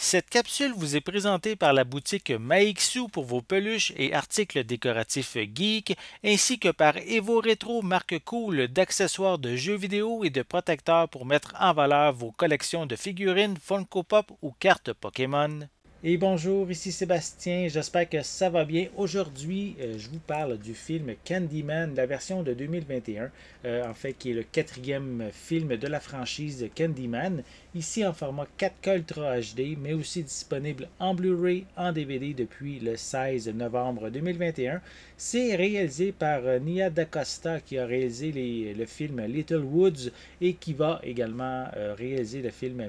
Cette capsule vous est présentée par la boutique Maixu pour vos peluches et articles décoratifs geek, ainsi que par Evo Retro, marque cool d'accessoires de jeux vidéo et de protecteurs pour mettre en valeur vos collections de figurines Funko Pop ou cartes Pokémon. Et bonjour, ici Sébastien, j'espère que ça va bien. Aujourd'hui, je vous parle du film Candyman, la version de 2021, en fait qui est le quatrième film de la franchise Candyman, ici en format 4K Ultra HD, mais aussi disponible en Blu-ray, en DVD depuis le 16 novembre 2021. C'est réalisé par Nia DaCosta qui a réalisé le film Little Woods et qui va également réaliser le film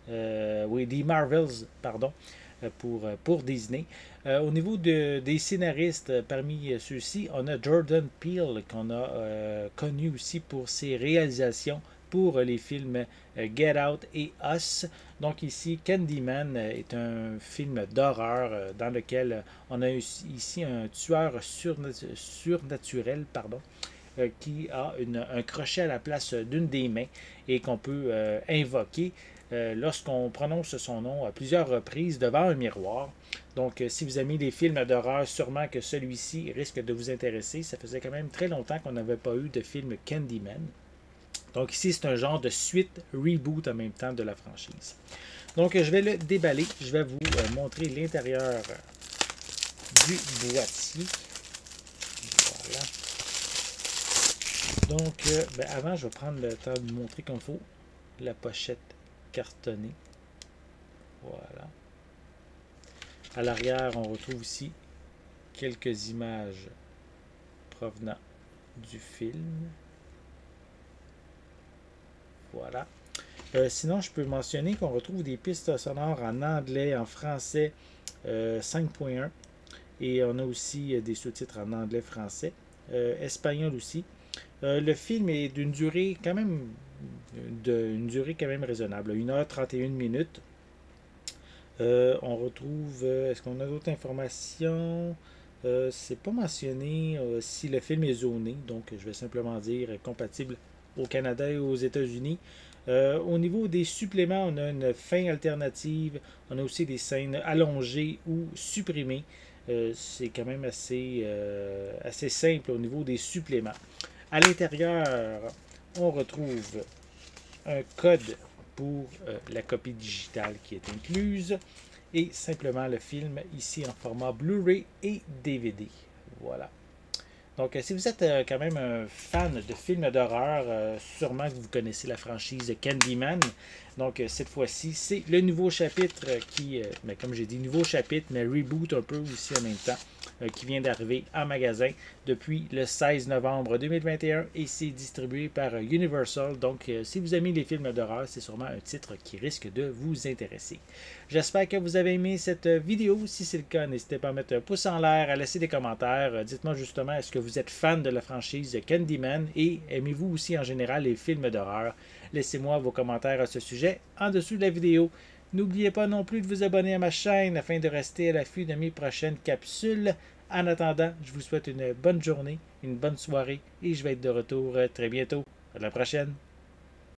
The Marvels, pardon, pour Disney. Au niveau des scénaristes, parmi ceux-ci, on a Jordan Peele, qu'on a connu aussi pour ses réalisations pour les films Get Out et Us. Donc ici, Candyman est un film d'horreur dans lequel on a ici un tueur surnaturel, qui a un crochet à la place d'une des mains et qu'on peut invoquer lorsqu'on prononce son nom à plusieurs reprises devant un miroir. Donc, si vous aimez les films d'horreur, sûrement que celui-ci risque de vous intéresser. Ça faisait quand même très longtemps qu'on n'avait pas eu de film Candyman. Donc ici, c'est un genre de suite reboot en même temps de la franchise. Donc, je vais le déballer. Je vais vous montrer l'intérieur du boîtier. Voilà. Donc, avant, je vais prendre le temps de vous montrer comme il faut la pochette cartonnée. Voilà. À l'arrière, on retrouve ici quelques images provenant du film. Voilà. Sinon, je peux mentionner qu'on retrouve des pistes sonores en anglais, en français 5.1 et on a aussi des sous-titres en anglais-français, espagnol aussi. Le film est d'une durée quand même raisonnable, 1h31 minutes. On retrouve, est-ce qu'on a d'autres informations? C'est pas mentionné si le film est zoné, donc je vais simplement dire compatible au Canada et aux États-Unis. Au niveau des suppléments, on a une fin alternative, on a aussi des scènes allongées ou supprimées. C'est quand même assez simple au niveau des suppléments. À l'intérieur, on retrouve un code pour la copie digitale qui est incluse et simplement le film ici en format Blu-ray et DVD. Voilà. Donc, si vous êtes quand même un fan de films d'horreur, sûrement que vous connaissez la franchise Candyman. Donc, cette fois-ci, c'est le nouveau chapitre qui, comme j'ai dit, nouveau chapitre, mais reboot un peu aussi en même temps, qui vient d'arriver en magasin depuis le 16 novembre 2021 et c'est distribué par Universal. Donc, si vous aimez les films d'horreur, c'est sûrement un titre qui risque de vous intéresser. J'espère que vous avez aimé cette vidéo. Si c'est le cas, n'hésitez pas à mettre un pouce en l'air, à laisser des commentaires. Dites-moi justement, est-ce que vous êtes fan de la franchise Candyman et aimez-vous aussi en général les films d'horreur? Laissez-moi vos commentaires à ce sujet en dessous de la vidéo. N'oubliez pas non plus de vous abonner à ma chaîne afin de rester à l'affût de mes prochaines capsules. En attendant, je vous souhaite une bonne journée, une bonne soirée et je vais être de retour très bientôt. À la prochaine!